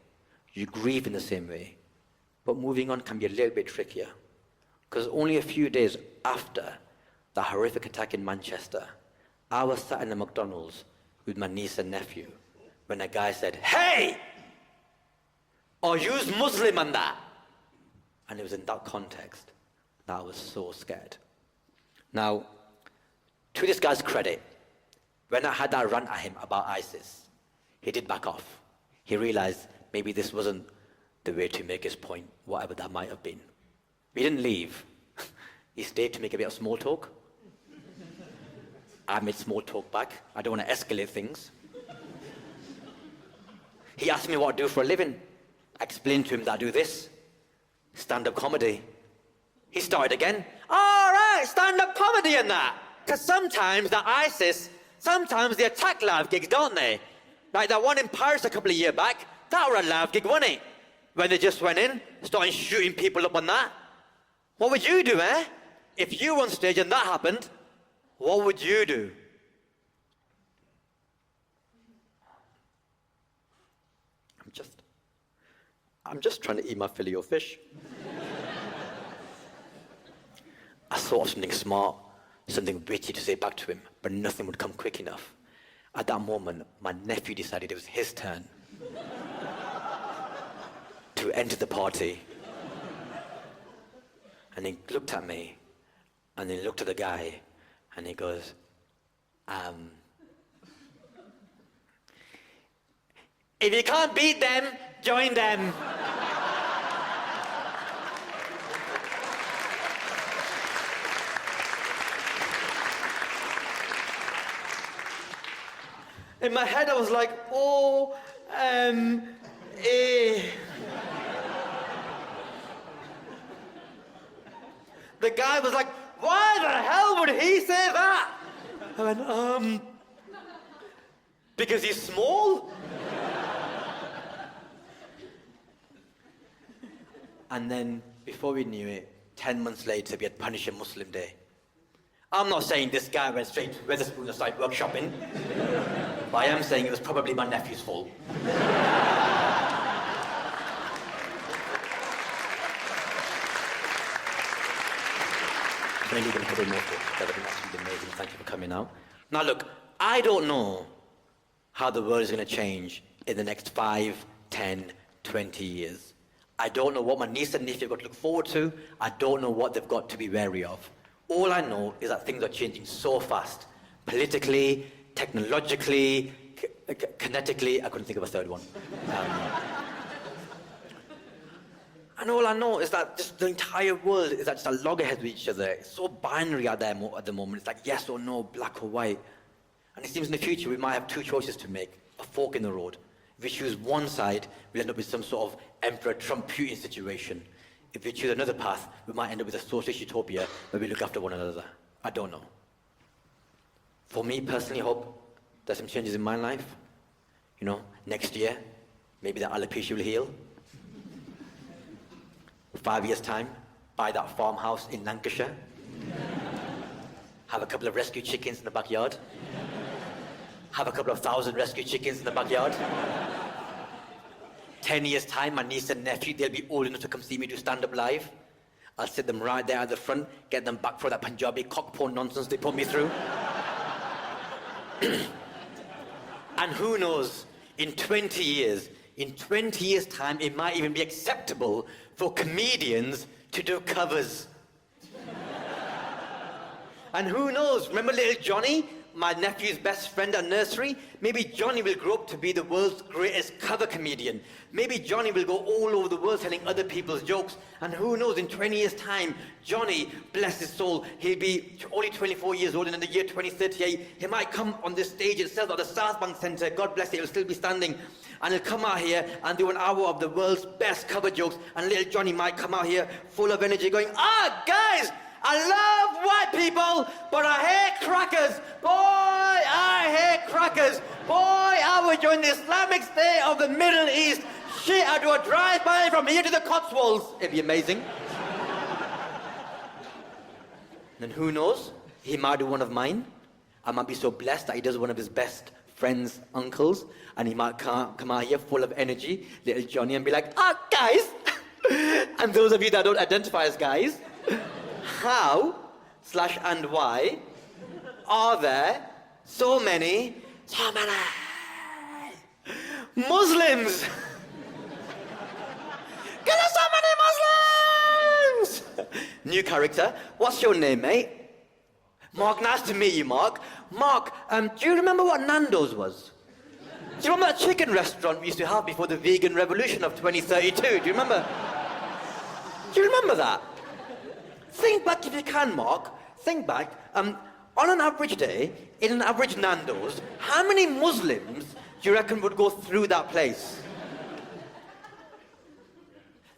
You grieve in the same way. But moving on can be a little bit trickier. Because only a few days after the horrific attack in Manchester, I was sat in a McDonald's with my niece and nephew when a guy said, "Hey! Are you Muslim and that?" And it was in that context that I was so scared. Now, to this guy's credit, when I had that rant at him about ISIS, he did back off. He realized maybe this wasn't the way to make his point, whatever that might have been. He didn't leave. He stayed to make a bit of small talk. I made small talk back. I don't want to escalate things. He asked me what I do for a living. I explained to him that I do this, stand-up comedy. He started again. All right, stand-up comedy and that. Because sometimes the ISIS, sometimes they attack live gigs, don't they? Like that one in Paris a couple of years back, that were a live gig, wasn't it? When they just went in, started shooting people up on that. What would you do, eh? If you were on stage and that happened, what would you do? I'm just trying to eat my fillet of fish. I thought of something smart, something witty to say back to him, but nothing would come quick enough. At that moment, my nephew decided it was his turn to enter the party. And he looked at me, and he looked at the guy, and he goes, if you can't beat them, join them. In my head, I was like, O-M-A. The guy was like, why the hell would he say that? I went, because he's small? And then, before we knew it, 10 months later, we had Punisher Muslim Day. I'm not saying this guy went straight to Wetherspoon and started workshopping, but I am saying it was probably my nephew's fault. Maybe going to cover more things. That would be absolutely amazing. Thank you for coming out. Now look, I don't know how the world is going to change in the next 5, 10, 20 years. I don't know what my niece and nephew have got to look forward to. I don't know what they've got to be wary of. All I know is that things are changing so fast. Politically, technologically, kinetically. I couldn't think of a third one. And all I know is that just the entire world is at just a loggerheads with each other. It's so binary out there at the moment. It's like yes or no, black or white. And it seems in the future we might have two choices to make, a fork in the road. If we choose one side, we'll end up with some sort of Emperor Trump-Putin situation. If we choose another path, we might end up with a socialist utopia where we look after one another. I don't know. For me personally, I hope there's some changes in my life. You know, next year, maybe that alopecia will heal. 5 years' time, buy that farmhouse in Lancashire. Have a couple of rescue chickens in the backyard. Have a couple of thousand rescue chickens in the backyard. 10 years' time, my niece and nephew, they'll be old enough to come see me do stand-up live. I'll sit them right there at the front, get them back for that Punjabi cockporn nonsense they put me through. And who knows, in 20 years time, it might even be acceptable for comedians to do covers. And who knows, remember little Johnny, my nephew's best friend at nursery? Maybe Johnny will grow up to be the world's greatest cover comedian. Maybe Johnny will go all over the world telling other people's jokes. And who knows, in 20 years' time, Johnny, bless his soul, he'll be only 24 years old, and in the year 2038, he might come on this stage itself at the South Bank Centre, God bless it, he'll still be standing. And he'll come out here and do an hour of the world's best cover jokes, and little Johnny might come out here full of energy going, guys, I love white people, but I hate crackers. Boy, I hate crackers. Boy, I would join the Islamic State of the Middle East. Shit, I'd do a drive-by from here to the Cotswolds. It'd be amazing. And who knows? He might do one of mine. I might be so blessed that he does one of his best friends' uncles, and he might come out here full of energy, little Johnny, and be like, guys. And those of you that don't identify as guys, how/and why are there so many Muslims? There's so many Muslims! New character. What's your name, mate? Mark, nice to meet you, Mark. Mark, do you remember what Nando's was? Do you remember that chicken restaurant we used to have before the vegan revolution of 2032? Do you remember? Do you remember that? Think back if you can, Mark. Think back. On an average day, in an average Nando's, how many Muslims do you reckon would go through that place?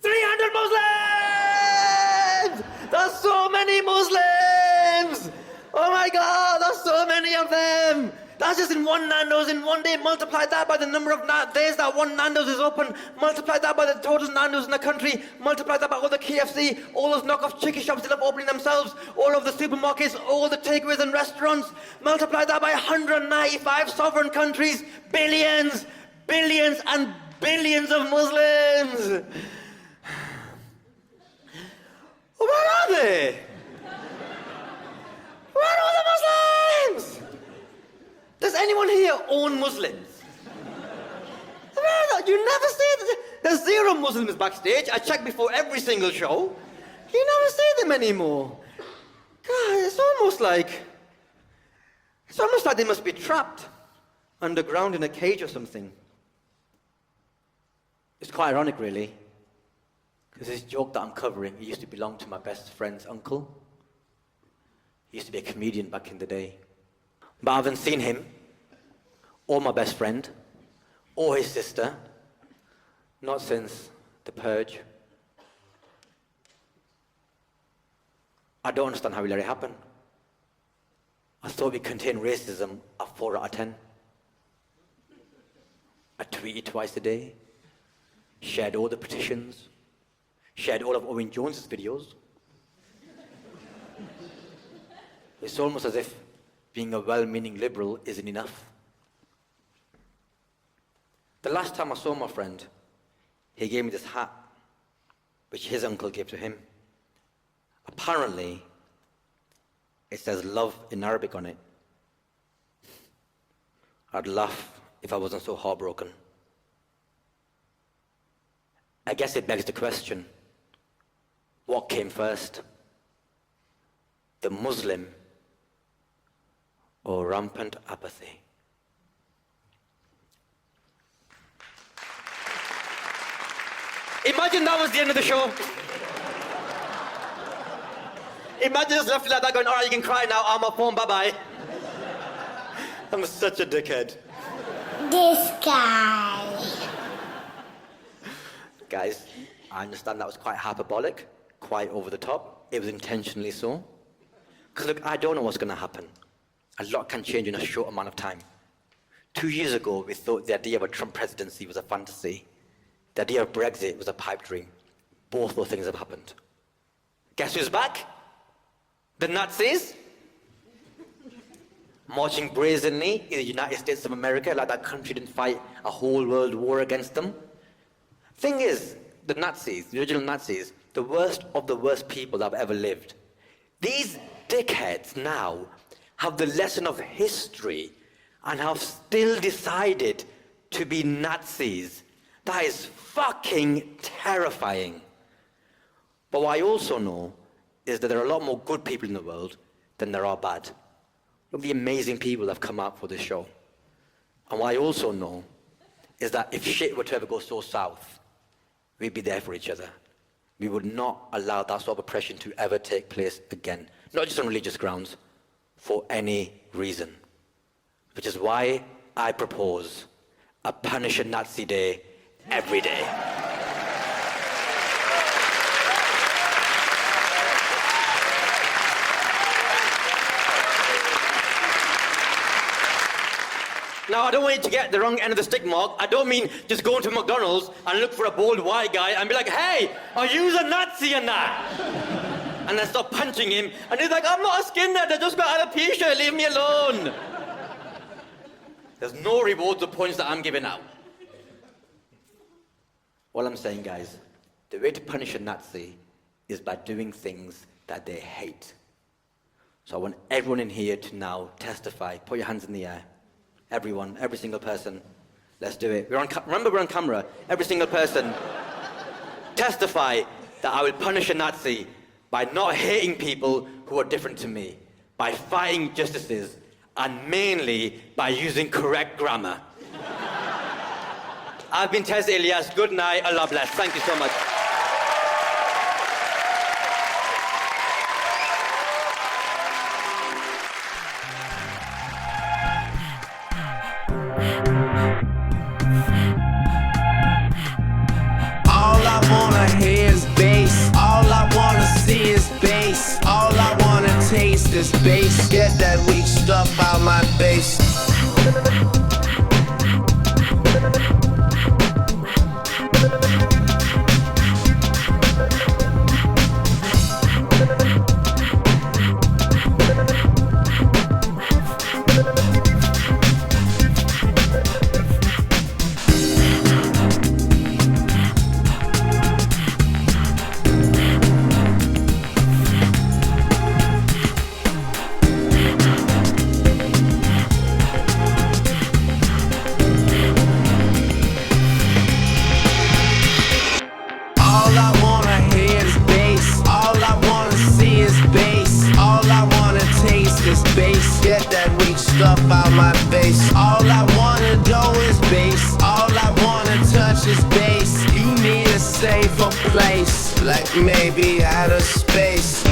300 Muslims! There's so many Muslims! Oh my God, there's so many of them! That's just in one Nando's in one day. Multiply that by the number of days that one Nando's is open. Multiply that by the total Nando's in the country. Multiply that by all the KFC, all those knockoff chicken shops still up opening themselves, all of the supermarkets, all the takeaways and restaurants. Multiply that by 195 sovereign countries. Billions, billions and billions of Muslims. Where are they? Where are all the Muslims? Does anyone here own Muslims? You never see them. There's zero Muslims backstage. I check before every single show. You never see them anymore. God, it's almost like they must be trapped underground in a cage or something. It's quite ironic, really, because this joke that I'm covering, it used to belong to my best friend's uncle. He used to be a comedian back in the day. But I haven't seen him or my best friend, or his sister. Not since the purge. I don't understand how we let it happen. I thought we contained racism at 4 out of 10. I tweeted twice a day, shared all the petitions, shared all of Owen Jones's videos. It's almost as if being a well-meaning liberal isn't enough. The last time I saw my friend, he gave me this hat, which his uncle gave to him. Apparently, it says love in Arabic on it. I'd laugh if I wasn't so heartbroken. I guess it begs the question, what came first? The Muslim or rampant apathy? Imagine that was the end of the show. Imagine just left it like that going, all right, you can cry now, I'm off home, bye-bye. I'm such a dickhead. This guy. Guys, I understand that was quite hyperbolic, quite over the top. It was intentionally so. Because look, I don't know what's going to happen. A lot can change in a short amount of time. 2 years ago, we thought the idea of a Trump presidency was a fantasy. The idea of Brexit was a pipe dream. Both those things have happened. Guess who's back? The Nazis? Marching brazenly in the United States of America like that country didn't fight a whole world war against them. Thing is, the Nazis, the original Nazis, the worst of the worst people that have ever lived. These dickheads now have the lesson of history and have still decided to be Nazis. That is fucking terrifying. But what I also know is that there are a lot more good people in the world than there are bad. Look at the amazing people that have come out for this show. And what I also know is that if shit were to ever go so south, we'd be there for each other. We would not allow that sort of oppression to ever take place again. Not just on religious grounds, for any reason. Which is why I propose a Punish a Nazi Day every day. Now, I don't want you to get the wrong end of the stick, Mark. I don't mean just go into McDonald's and look for a bald white guy and be like, hey, are you a Nazi and that? And then start punching him. And he's like, I'm not a skinhead, I just got alopecia, leave me alone. There's no rewards or points that I'm giving out. All I'm saying, guys, the way to punish a Nazi is by doing things that they hate. So I want everyone in here to now testify. Put your hands in the air. Everyone, every single person. Let's do it. Remember, we're on camera. Every single person. Testify that I will punish a Nazi by not hating people who are different to me, by fighting injustices, and mainly by using correct grammar. I've been Ilyas. Good night. Allah bless. Thank you so much. All I wanna hear is bass. All I wanna see is bass. All I wanna taste is bass. Get that weak stuff out my face. Get that weak stuff out my face. All I wanna do is bass. All I wanna touch is bass. You need a safer place, like maybe outer space.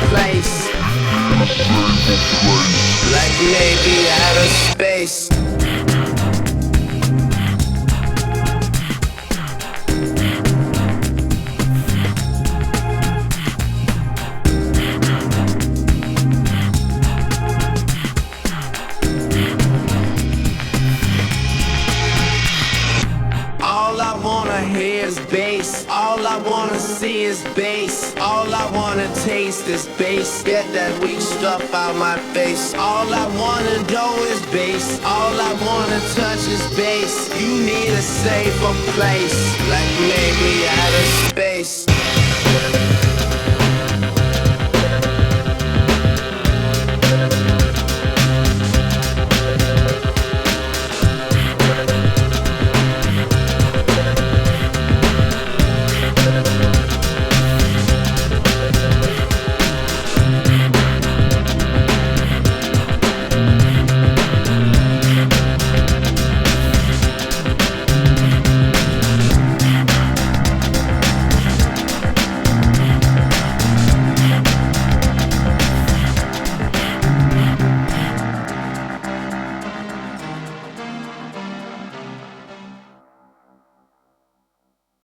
place. Like maybe outer space. All I wanna hear is bass. All I wanna see is bass. All I wanna taste is bass. Get that weak stuff out my face. All I wanna do is bass. All I wanna touch is bass. You need a safer place, like maybe outer space.